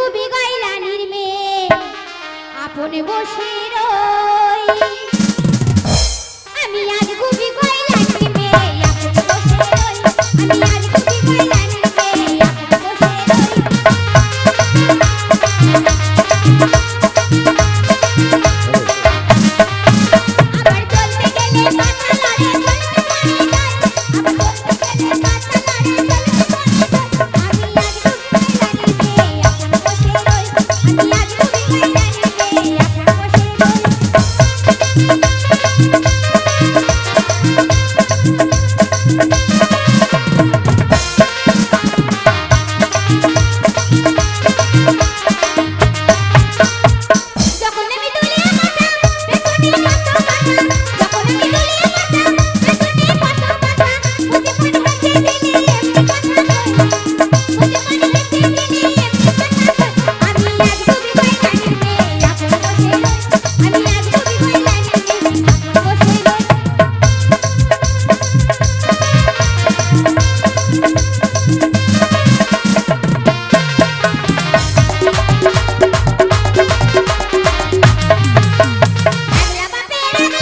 Gubbi গাইলানির মেয়ে আপনে বসে রই আমি আজ গুবি গাইলানির মেয়ে আপনে বসে রই আমি আজ গুবি গাইলানির মেয়ে আপনে বসে রই আবার চলতে গেলে পাতা লড়ে চলতে মনে যায় আবার চলতে গেলে পাতা লড়ে চলতে মনে যায় আমি আজ গুবি গাইলানির মেয়ে আপনে বসে রই আমি আজ গুবি গাইলানির মেয়ে আপনে বসে রই যখন আমি দুলিয়া কথা পেছনে কত কথা যখন আমি দুলিয়া কথা পেছনে কত কথা বুঝে মন হচ্ছে দিলে এমনি কথা কই বুঝে মন হচ্ছে দিলে এমনি কথা কই আমি আজ গুবি গাইলানির মেয়ে আপন বসে রই আমি আজ গুবি গাইলানির মেয়ে আপন বসে রই আগলা বাপের আগলা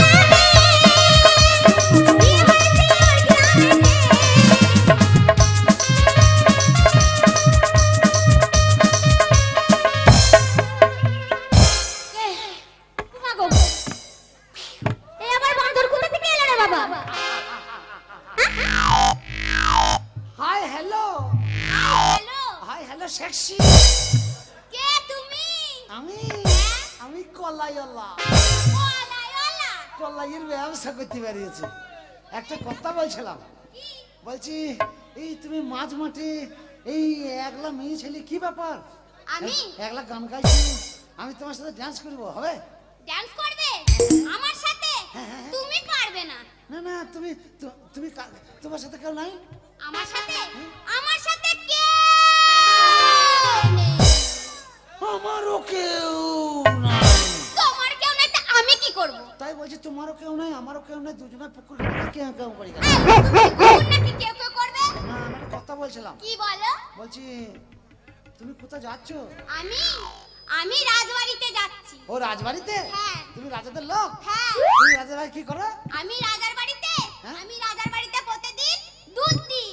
মেয়ে বিয়ে হয়েছে ওর গ্রামেতে মাগো এই আমার বাঁদর কোথা থেকে এলো রে বাবা hi hello hello hi hello sexy কে তুমি আমি আমি কলাইওয়ালা ওলাইওয়ালা কলাইয়ের ব্যবসা করতে বেরিয়েছি একটা কথা বলছিলাম বলছি এই তুমি মাঝ মাঠে এই একলা মেয়ে ছেলে কি ব্যাপার আমি একলা গান গাইছি আমি তোমার সাথে ডান্স করবো হবে ডান্স করবে আমার সাথে তুমি পারবে না না না তুমি তুমি তোমার সাথে কেউ নাই আমার সাথে কেউ নেই আমারও কেউ নাই তোমার কেউ নাই তা আমি কি করব তাই বলছি তোমারও কেউ নাই আমারও কেউ নাই দুজনে পুকুর কেউ কেউ করি কেন? নাকি কেউ কেউ করবে না আমি একটা কথা বলছিলাম কি বলো বলছি তুমি কোথায় যাচ্ছ আমি রাজবাড়িতে যাচ্ছি ও রাজবাড়িতে হ্যাঁ। তুমি রাজাদের লোক হ্যাঁ তুমি রাজার বাড়ি কি করো আমি রাজার বাড়িতে হ্যাঁ? প্রতিদিন দুধ দিই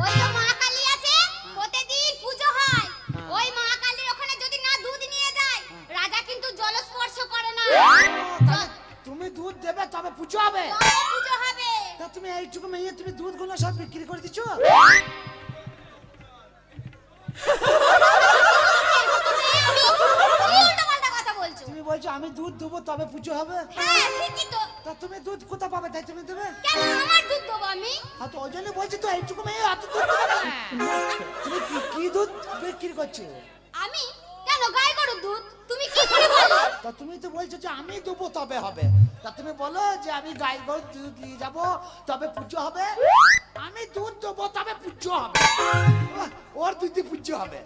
ওই তো মা কালী আছে প্রতিদিন পূজো হয় হ্যাঁ। ওই মা কালীর ওখানে যদি না দুধ নিয়ে যায় রাজা কিন্তু জলস্পর্শ করে না তাহলে তুমি দুধ দেবে তবে পুজো হবে তবে পূজো হবে তা তুমি এইটুকু মেয়ে তুমি দুধগুলো সব বিক্রি করে দিচ্ছ তুমি উল্টোপাল্টা কথা বলছো তুমি বলছো আমি দুধ দেবো তবে পুজো হবে হ্যাঁ ঠিকই তো তা তুমি দুধ কোথা পাবে তাই তুমি দেবে কেন আমার দুধ দেবো আমি হ্যাঁ তো ওই জন্য বলছি তো এইটুকু মেয়ে এত দুধ দেবে না। তুমি কি দুধ বিক্রি করছো আমি কেন গাই গরুর দুধ তুমি কি করে বলো তা তুমি তো বলছো যে আমি দেবো তবে হবে তা তুমি বলো যে আমি গাই গরুর দুধ নিয়ে যাবো তবে পুজো হবে আমি দুধ দেবো তবে পুজো হবে ওর দুধে পুজো হবে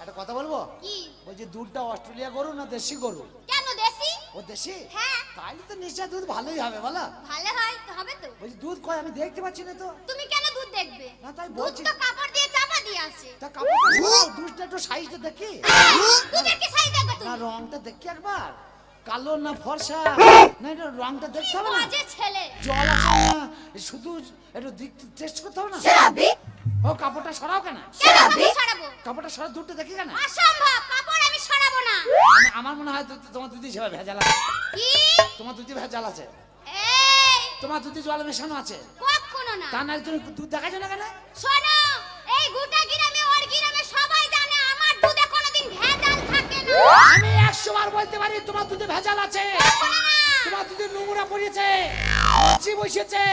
একটা কথা বলবো কি বলছি দুধটা অস্ট্রেলিয়া গরু না দেশি গরু কেন দেশি ও দেশি হ্যাঁ তাহলে তো নিশ্চয় দুধ ভালোই হবে বলো ভালো হয় হবে তো বলছি দুধ কই আমি দেখতে পাচ্ছি না তো তুমি কেন দুধ দেখবে না তাই দুধ বলছি তো কাপড় দিয়ে চাপা দিয়ে আছে তা কাপড়টা সরাও, দুধটা একটু সাইজটা দেখি দুধের কি সাইজ দেখবে না তুমি রংটা দেখি একবার কালো না ফর্সা না এটা রংটা দেখতে হবে না বাজে ছেলে জল আছে না শুধু একটু টেস্ট করতে হবে না সরাবি ও কাপড়টা সরাও কেন কেন আমি সরাবো কাপড়টা সরা দুধটা দেখি কেন অসম্ভব কাপড় আমি সরাবো না আমার মনে হয় তোমার দুধি সেবা ভেজাল আছে কি তোমার দুধি ভেজাল আছে এই তোমার দুধি জল মেশানো আছে কখনো না তা না তুমি দুধ দেখাচ্ছ না কেন শোনো এই গোটা গ্রামে ওর গ্রামে সবাই জানে আমার দুধে কোনোদিন ভেজাল থাকে না আমি 100 বার বলতে পারি তোমার দুধে ভেজাল আছে তোমার দুধে নোংরা পড়েছে মাছি বসেছে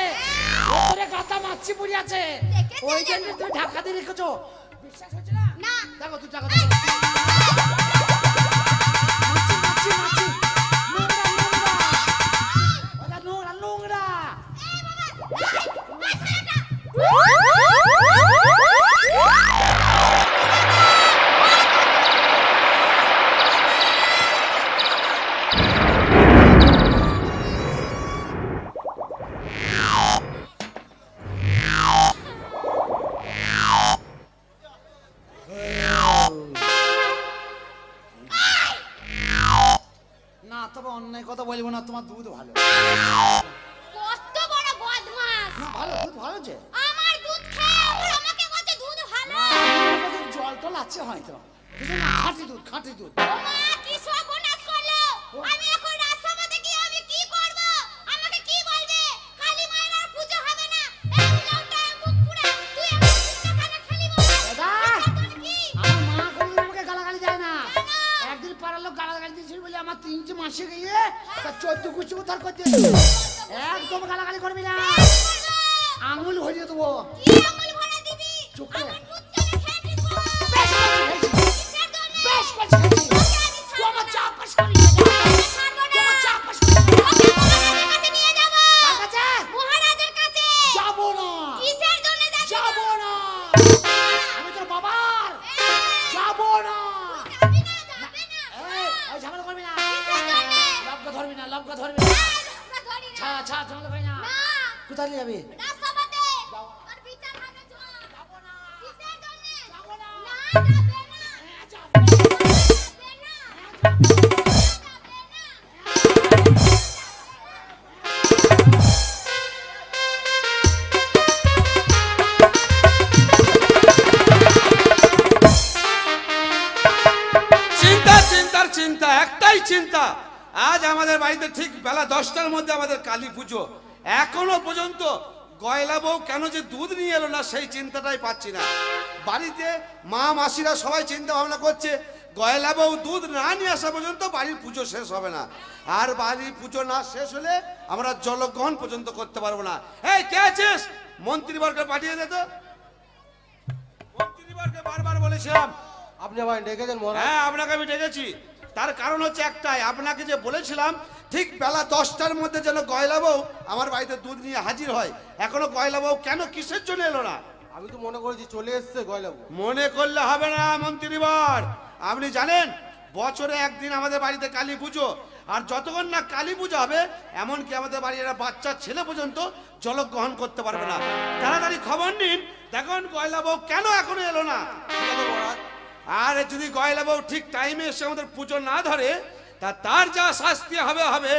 ওপরে গাতা মাছি পড়ে আছে দেখেছো ওই জন্য যেন? তুমি ঢাকা দিয়ে রেখেছো বিশ্বাস হচ্ছে না না দেখো তুই টাকা দেখো মাছি মাছি মাছি নোংরা নোংরা ওটা নোংরা নোংরা তবে অন্যায় কথা বলবো না, তোমার দুধ ভালো। কত বড় বদমাশ! না ভালো, দুধ ভালো যে। আমার দুধ খেয়ে আবার আমাকে বলছে দুধ ভালো। জল টল আছে হয়তো, কিন্তু না, খাঁটি দুধ, খাঁটি দুধ। ওমা কি সর্বনাশ করলো! আমি এখন রাজসভাতে গিয়ে আমি কি করব? আমাকে কি বলবে? কালী মায়ের আর পূজা হবে না। এই লোকটা মুখ পুরা তুই আমার দুধটা খালি বল। দাদা, কি? আমার মা কোনোদিন আমাকে গালাগালি দেয় না। কেন? একদিন পাড়ার লোক গালাগালি দিয়েছিল বলে আমার 3 মাসে গিয়ে তা 14 কুচি উদ্ধার করে দিয়েছিল। একদম গালাগালি করবি না, আঙুল ভরিয়ে দেবো। কি আঙুল ভরা দিবি? চোখে। আমার দুধটা খেয়ে নিস বাবা। বেশ করেছি, কিসের জন্য? বেশ করেছি। তুই আমার চা পাস করবি না। ছাড়বো না। তুই আমার চা পাস করবি না। ওকে মহারাজের কাছে নিয়ে যাব। কার কাছে? মহারাজের কাছে। যাবো না, কিসের জন্য যাবি? যাবো না। আমি তোর বাবার যাবো না। যাবি না, যাবে না। এই ঝামেলা করবি না, কিসের জন্য? লবকা ধরবি না, লবকা ধরবি না। আমরা ধরি না। ছা ছা ঝামেলা করবি না। না। কোথায় নিয়ে যাবি? রাজসভাতে। আর বিচার হবে চল। যাবো না, কিসের জন্য? যাবো না। না, যাবে না। যাবো না। যাবে না। চিন্তা একটাই চিন্তা, আজ আমাদের বাড়িতে ঠিক বেলা 10টার মধ্যে আমাদের কালী পুজো, এখনো পর্যন্ত গয়লা বউ কেন যে দুধ নিয়ে এলো না সেই চিন্তাটাই পাচ্ছি না। বাড়িতে মা মাসিরা সবাই চিন্তা ভাবনা করছে গয়লা বউ দুধ না নিয়ে আসা পর্যন্ত বাড়ির পুজো শেষ হবে না, আর বাড়ির পুজো না শেষ হলে আমরা জলগ্রহণ পর্যন্ত করতে পারবো না। এই কে আছিস? মন্ত্রীবর্গকে পাঠিয়ে দে তো। মন্ত্রীবর্গকে বারবার বলেছিলাম। আপনি আমায় ডেকেছেন মহারাজ? হ্যাঁ, আপনাকে আমি ডেকেছি, তার কারণ হচ্ছে একটাই, আপনাকে যে বলেছিলাম ঠিক বেলা 10টার মধ্যে যেন গয়লা বউ আমার বাড়িতে দুধ নিয়ে হাজির হয়, এখনো গয়লা বউ কেন কিসের জন্য এলো না? আমি তো মনে করেছি চলে এসছে গয়লাবু। মনে করলে হবে না মন্ত্রীবর, আপনি জানেন বছরে একদিন আমাদের বাড়িতে কালী পুজো, আর যতক্ষণ না কালী পুজো হবে এমনকি আমাদের বাড়ির একটা বাচ্চা ছেলে পর্যন্ত জলগ্রহণ করতে পারবে না। তাড়াতাড়ি খবর নিন, দেখুন গয়লা বউ কেন এখনো এলো না। মহারাজ আর যদি গয়লা বউ ঠিক টাইমে এসে আমাদের পুজো না ধরে তার যা শাস্তি হবে হবে,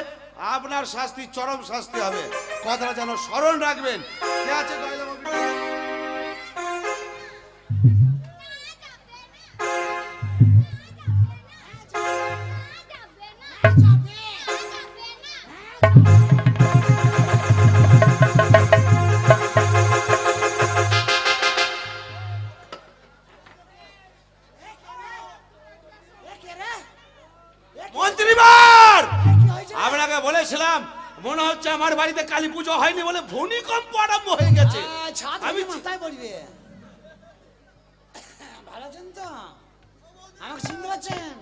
আপনার শাস্তি চরম শাস্তি হবে, কথাটা যেন স্মরণ রাখবেন। কে আছে গয়লা বউ? মন্ত্রীবার, আপনাকে বলেছিলাম মনে হচ্ছে আমার বাড়িতে কালী পুজো হয়নি বলে ভূমিকম্প আরম্ভ হয়ে গেছে। আমি মাথায় পড়বে। ভালো আছেন তো? আমাকে চিনতে পারছেন?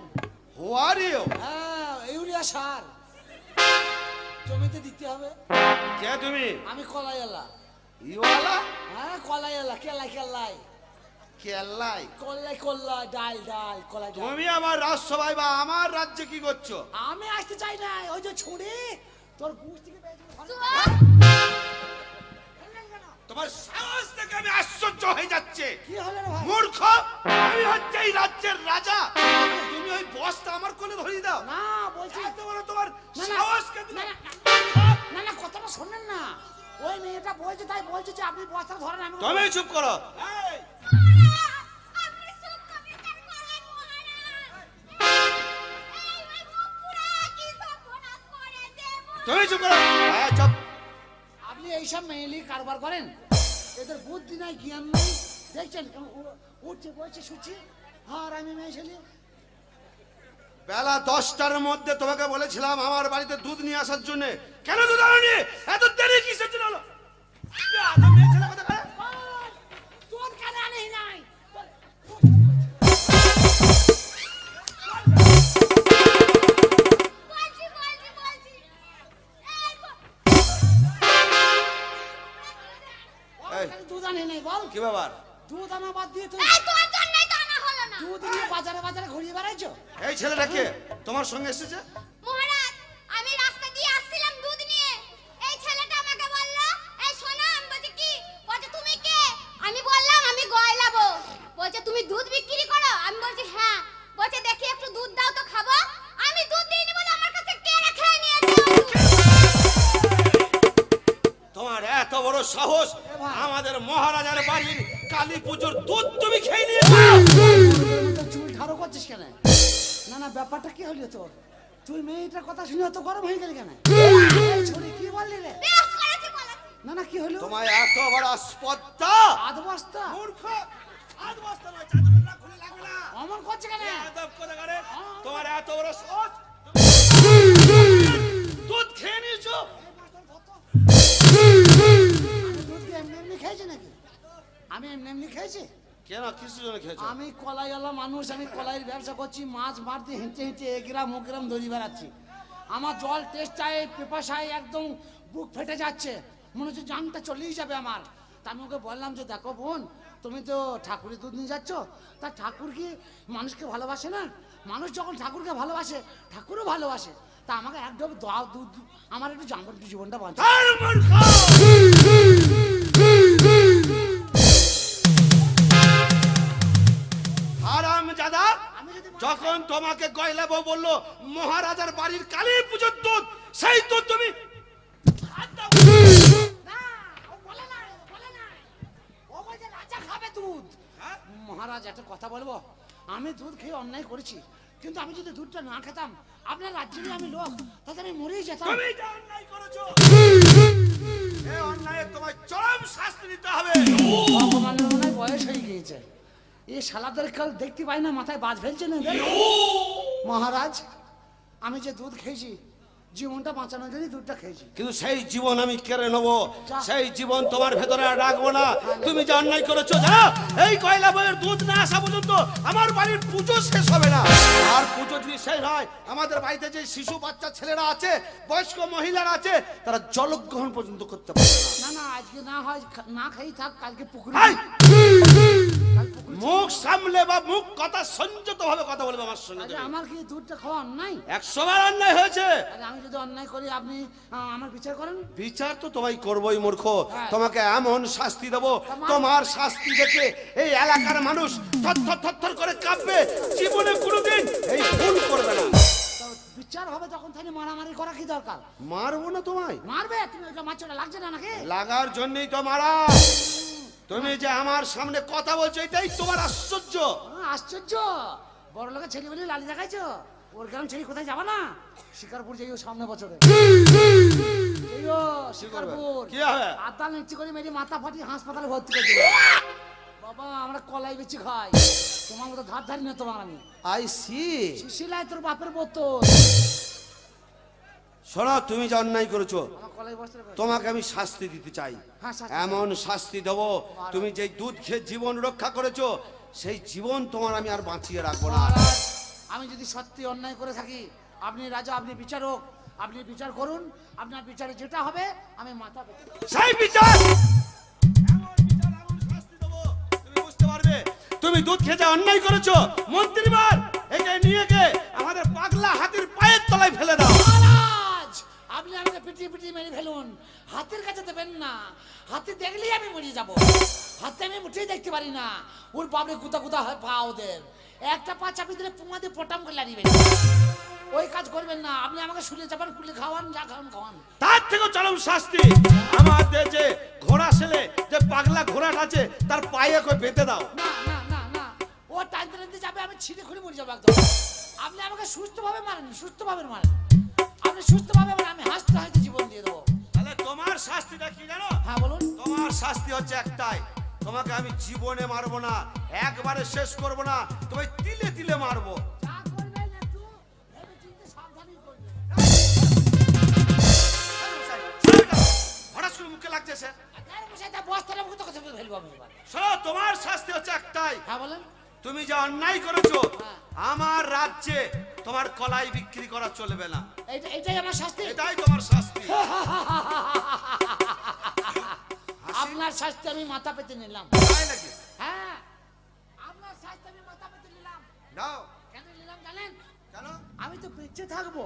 Who are you? হ্যাঁ, ইউরিয়া সার জমিতে দিতে হবে। কে তুমি? আমি কলাই এলা। ইওয়ালা? হ্যাঁ, কলাই এলা, কেলাই কেলাই কেল্লাই? কলাই কলাই ডাল ডাল কলাই ডাল। তুমি আমার রাজসভায় বা আমার রাজ্যে কি করছো? আমি আসতে চাই না, ওই যে ছুরি তোর গুছ থেকে বের করে তোমার সাহস থেকে আমি আশ্চর্য হয়ে যাচ্ছে। কি হলো রে ভাই? মূর্খ, আমি হচ্ছে এই রাজ্যের রাজা, তুমি ওই বসটা আমার কোলে ধরিয়ে দাও? না বলছি এত বড় তোমার না, না, সাহস কে দিল? না, না না কথাটা শোনেন না, ওই মেয়েটা বলছে তাই বলছে যে আপনি বস্তা ধরেন। আমি তুমি চুপ করো। এই, আপনি চুপ কবিতার করেন মহারাজ। এই ওই মুখ পুরা কি সর্বনাশ করেছে তুমি চুপ করো। হ্যাঁ, চুপ। আপনি এইসব মেয়েলি কারবার করেন, এদের বুদ্ধি নাই জ্ঞান নাই, দেখছেন উঠছে বলছে শুচ্ছি। আর আমি মেয়ে ছেলে বেলা 10টার মধ্যে তোমাকে বলেছিলাম আমার বাড়িতে দুধ নিয়ে আসার জন্য, কেন দুধ আনোনি? এত দেরি কিসের জন্য হলো? মেয়ে ছেলে কথা কয়? তোর কেন আনি নাই? বলছি এই, দুধ আনি নাই বল। কি ব্যাপার? দুধ আনা বাদ দিয়ে তুই এই তোর জন্যই তো আনা হলো না। দুধ নিয়ে বাজারে বাজারে ঘুরিয়ে বেড়াইছো। এই ছেলেটা কে তোমার সঙ্গে এসেছে? মহারাজ, আমি রাস্তা দিয়ে আসছিলাম দুধ নিয়ে, এই ছেলেটা আমাকে বলল, এই শোনো, আমি বলছি কি? বলছে তুমি কে? আমি বললাম আমি গয়লা বউ। বলছে তুমি দুধ বিক্রি করো? আমি বলছি হ্যাঁ। বলছে দেখি একটু দুধ দাও তো খাবো। আমি দুধ দিইনি বলে আমার কাছে কেড়ে সাহস ভাই। আমাদের মহারাজার বাড়ির কালী পুজোর দুধ তুমি খেয়ে নিয়েছো? চুল ঠাড়ো করছিস কেন? না না, ব্যাপারটা কি হলো তোর? তুই মেয়েটার কথা শুনে তো গরম হয়ে গেলি কেন? এই ছোড়ি, কি বললি রে? বেশ করেছি বলেছি। না না, কি হলো? তোমায় এত বড় স্পর্ধা! আধ বস্তা মূর্খ! আধ বস্তা নয়, চাদরটা খুলে লাগবে না। অমন করছে কেন? আদব করে করে, তোমার এত বড় সাহস! দুধ খেয়ে নিয়েছো? আমি দুধ কি এমনি এমনি খেয়েছি নাকি? আমি এমনি এমনি খেয়েছি? কেন, কিসের জন্য খেয়েছো? আমি কলাইওয়ালা মানুষ, আমি কলাইয়ের ব্যবসা করছি, মাছ মারতে হেঁটে হেঁটে এ গ্রাম ও গ্রাম দড়ি বেড়াচ্ছি। আমার জল টেস্ট চাই, পেপাসায় একদম বুক ফেটে যাচ্ছে, মনে হচ্ছে জানটা চলেই যাবে আমার। তা আমি ওকে বললাম যে দেখো বোন, তুমি তো ঠাকুরের দুধ নিয়ে যাচ্ছ, তা ঠাকুর কি মানুষকে ভালোবাসে না? মানুষ যখন ঠাকুরকে ভালোবাসে, ঠাকুরও ভালোবাসে। তা আমাকে এক ডব দাও দুধ, আমার একটু জীবনটা বাঁচা। আর মূর্খ! হারামজাদা! আমি যদি যখন তোমাকে গয়লা বউ বললো মহারাজার বাড়ির কালী পুজোর দুধ, সেই দুধ তুমি হাত দাও। না, ও বলে নাই, বলে নাই। ও বলছে রাজা খাবে দুধ। হ্যাঁ? মহারাজ, একটা কথা বলবো, আমি দুধ খেয়ে অন্যায় করেছি, কিন্তু আমি যদি দুধটা না খেতাম, আপনার রাজ্যেরই আমি লোক, তাতে আমি মরেই যেতাম। তুমি যা অন্যায় করেছো, এই অন্যায়ে তোমায় চরম শাস্তি দিতে হবে। ভগবানের মনে হয় বয়স হয়ে গিয়েছে, এই শালাদের কাল দেখতে পাই না, মাথায় বাজ ফেলছে না। মহারাজ, আমি যে দুধ খেয়েছি, জীবনটা বাঁচানোর জন্য দুধটা খেয়েছি। কিন্তু সেই জীবন আমি কেড়ে নেবো, সেই জীবন তোমার ভেতরে আর রাখবো না। তুমি যে অন্যায় করেছো, জানো এই কয়লা বইয়ের দুধ না আসা পর্যন্ত আমার বাড়ির পুজো শেষ হবে না। আর পুজো যদি শেষ হয়, আমাদের বাড়িতে যে শিশু বাচ্চা ছেলেরা আছে, বয়স্ক মহিলারা আছে, তারা জলগ্রহণ পর্যন্ত করতে পারবে না। না না, আজকে না হয় না খাই থাক, কালকে পুকুরে হাই! কাল পুকুরে। মুখ সামলে বা মুখ কথা সংযত ভাবে কথা বলবে আমার সঙ্গে। আরে তুমি আমার কি দুধটা খাওয়া অন্যায়? 100 বার অন্যায় হয়েছে। আরে আমি যদি অন্যায় করি, আপনি আমার বিচার করেন। বিচার তো তোমায় করবোই মূর্খ। হ্যাঁ। তোমাকে এমন শাস্তি দেবো, তোমার শাস্তি দেখে এই এলাকার মানুষ থরথর থরথর করে কাঁপবে, জীবনে কোনোদিন এই ভুল করবে না। তো বিচার হবে, তখন তাহলে মারামারি করা কি দরকার? মারবো না তোমায়? মারবে? তুমি ওইটা মারছোটা লাগছে না নাকি? লাগার জন্যই তো মারা। তুমি যে আমার সামনে কথা বলছো, এটাই তোমার আশ্চর্য। আশ্চর্য! বড় লোকের ছেলে বলে লালি দেখাইছো? ওর গ্রাম ছেলে কোথায় যাবা না? শিকারপুর যাইও সামনে বছরে। যাইও শিকারপুর। কি হবে? আদা নিচ্ছি করে মেরে মাথা ফাটিয়ে হাসপাতালে ভর্তি করে দেবো। বাবা, আমরা কলাই বেচি খাই, তোমার মতো ধার ধারি না তোমার আমি। I C. শিশিলাই তোর বাপের বোতল। শোনো, তুমি যে অন্যায় করেছো, আমার কলাই বস্তা করে। তোমাকে আমি শাস্তি দিতে চাই। হ্যাঁ, শাস্তি এমন শাস্তি দেবো, তুমি যে দুধ খেয়ে জীবন রক্ষা করেছো, সেই জীবন তোমার আমি আর বাঁচিয়ে রাখবো না। মহারাজ, আমি যদি সত্যি অন্যায় করে থাকি, আপনি রাজা, আপনি বিচারক, আপনি বিচার করুন। আপনার বিচারে যেটা হবে আমি মাথা পেতে দেব। সেই বিচার, এমন বিচার, এমন শাস্তি দেবো, তুমি বুঝতে পারবে তুমি দুধ খেয়ে যা অন্যায় করেছো। মন্ত্রীবার, একে নিয়ে গিয়ে আমাদের পাগলা হাতির পায়ের তলায় ফেলে দাও। মহারাজ, আপনি আমাকে পিটিয়ে পিটিয়ে মেরে ফেলুন, হাতের কাছে দেবেন না। হাতে দেখলেই আমি মরে যাব। হাতে আমি মুঠেই দেখতে পারি না, ওর বাপরে গুতা গুতা হয় পা ওদের। একটা পা চাপিয়ে দিলে পুঙা দিয়ে পটাম করে লাড়িয়ে বেরিয়ে। ওই কাজ করবেন না, আপনি আমাকে শুলে যাবেন, কুলে খাওয়ান, যা খাওয়ান খাওয়ান। তার থেকে চরম শাস্তি আমাদের যে ঘোড়া ছেলে, যে পাগলা ঘোড়াটা আছে, তার পায়ে কই বেঁধে দাও। না না না না, ও টানতে টানতে যাবে, আমি ছিঁড়ে খুঁড়ে মরে যাবো একদম। আপনি আমাকে সুস্থভাবে মারেন, সুস্থভাবে মারেন। আপনি সুস্থভাবে মারেন, আমি হাসতে হাসতে জীবন দিয়ে দেবো। তাহলে তোমার শাস্তিটা কি জানো? হ্যাঁ বলুন। তোমার শাস্তি হচ্ছে একটাই, তোমাকে আমি জীবনে মারবো না, একবারে শেষ করবো না, তোমায় তিলে তিলে মারবো। যা করবেন একটু ভেবে চিন্তে সাবধানেই করবেন। হঠাৎ করে মুখে লাগছে সে। আর মশাই, তা বস্তাটা মুখে তো কথা বলে ফেলবো আমি এবার। শোনো, তোমার শাস্তি হচ্ছে একটাই, হ্যাঁ বলেন। তুমি যে অন্যায় করেছো, হ্যাঁ। আমার রাজ্যে তোমার কলাই বিক্রি করা চলবে না। এটাই আমার শাস্তি। এটাই তোমার শাস্তি। আপনার শাস্তি আমি মাথা পেতে নিলাম। তাই নাকি? হ্যাঁ, আপনার শাস্তি আমি মাথা পেতে নিলাম। নাও। কেন নিলাম জানেন? কেন? আমি তো বেঁচে থাকবো,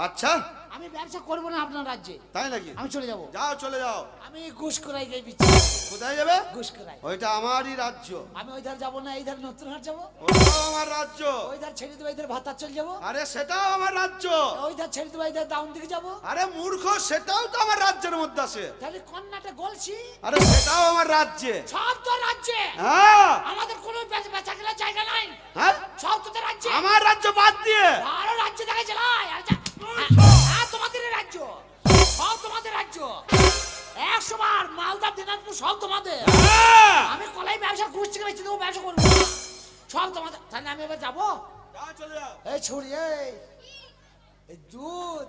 আচ্ছা, আমি ব্যবসা করবো না আপনার রাজ্যে, তাই নাকি? আমি চলে যাব। যাও, চলে যাও। আমি ঘুষ করাই গিয়ে বিচ্ছি। কোথায় যাবে? ঘুষকরাই। ওইটা আমারই রাজ্য। আমি ওই ধার যাবো না, এই ধার নতুন হাট যাবো। ওটাও আমার রাজ্য। ওই ধার ছেড়ে দেবো, এই ধার ভাতার চল যাবো। আরে সেটাও আমার রাজ্য। ওই ধার ছেড়ে দেবো, এই ধার ডাউন দিকে যাবো। আরে মূর্খ, সেটাও তো আমার রাজ্যের মধ্যে আছে। তাহলে কন্যাটা গলছি। আরে সেটাও আমার রাজ্যে। সব তো রাজ্যে। হ্যাঁ আমাদের কোনো বেচা কেনার জায়গা নাই। হ্যাঁ, সব তোদের রাজ্যে। আমার রাজ্য বাদ দিয়ে আরো রাজ্য দেখা চালাই। হ্যাঁ, তোমাদের রাজ্য, সব তোমাদের রাজ্য। 100 বার মালদা দিনাজপুর সব তোমাদের। হ্যাঁ। আমি কলাই ব্যবসা ঘুষ থেকে বেঁচে দেবো, ব্যবসা করবো সব তোমাদের। তাহলে আমি এবার যাবো। যাও, চলে যাও। এই ছড়ি, এই দুধ,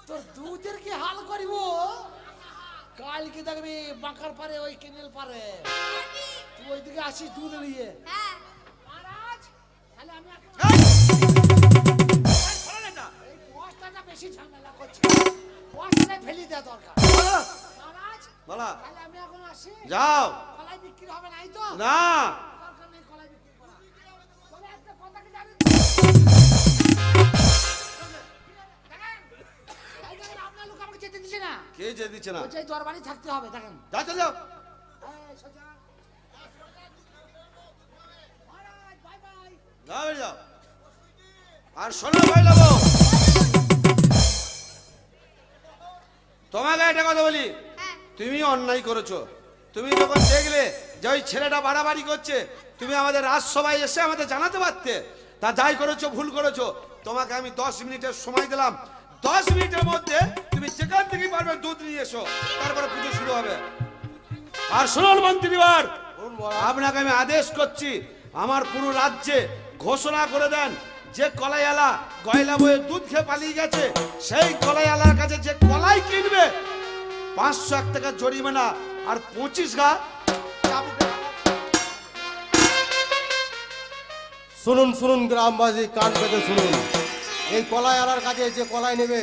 তোর দুধের কি হাল করিব? কালকে দেখবি বাঁকার পারে, ওই কেনেল পারে, তুই ওইদিকে আসিস দুধ নিয়ে। মহারাজ, তাহলে আমি এখন এই বস্তাটা বেশি ঝামেলা করছে, বস্তাটা ফেলে দেওয়া দরকার। বলো, মহারাজ, বলো। তাহলে আমি এখন আসি। যাও। কলাই বিক্রি হবে নাই তো? না, দরকার নেই কলাই বিক্রি করা। তবে একটা কথা কি জানেন? এই দেখেন, আপনার লোক আমাকে যেতে দিচ্ছে না। কে যে দিচ্ছে না? বলছে এই দরবারই থাকতে হবে, দেখেন। যাও, চলে যাও। এই, সোজা। মহারাজ, বাই বাই। যাও, বেরিয়ে যাও। আর শোনো ভাইলাবো, তোমাকে একটা কথা বলি, তুমি অন্যায় করেছো। তুমি যখন দেখলে যে ওই ছেলেটা বাড়াবাড়ি করছে, তুমি আমাদের রাজসভায় এসে আমাদের জানাতে পারতে। তা যাই করেছো, ভুল করেছো। তোমাকে আমি 10 মিনিটের সময় দিলাম। 10 মিনিটের মধ্যে তুমি যেখান থেকে পারবে দুধ নিয়ে এসো, তারপরে পুজো শুরু হবে। আর শুনুন মন্ত্রীবার, বলুন মহারাজ। আপনাকে আমি আদেশ করছি, আমার পুরো রাজ্যে ঘোষণা করে দেন, যে কলাইওয়ালা গয়লা বয়ে দুধ খেয়ে পালিয়ে গেছে, সেই কলাইওয়ালার কাছে যে কলাই কিনবে 501 টাকা জরিমানা আর 25 গা চাবুক। শুনুন শুনুন গ্রামবাসী, কান পেতে শুনুন। এই কলাই আলার কাছে যে কলাই নেবে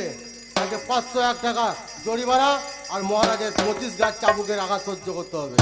তাকে 501 টাকা জরিমানা আর মহারাজের 25 গাছ চাবুকের আঘাত সহ্য করতে হবে।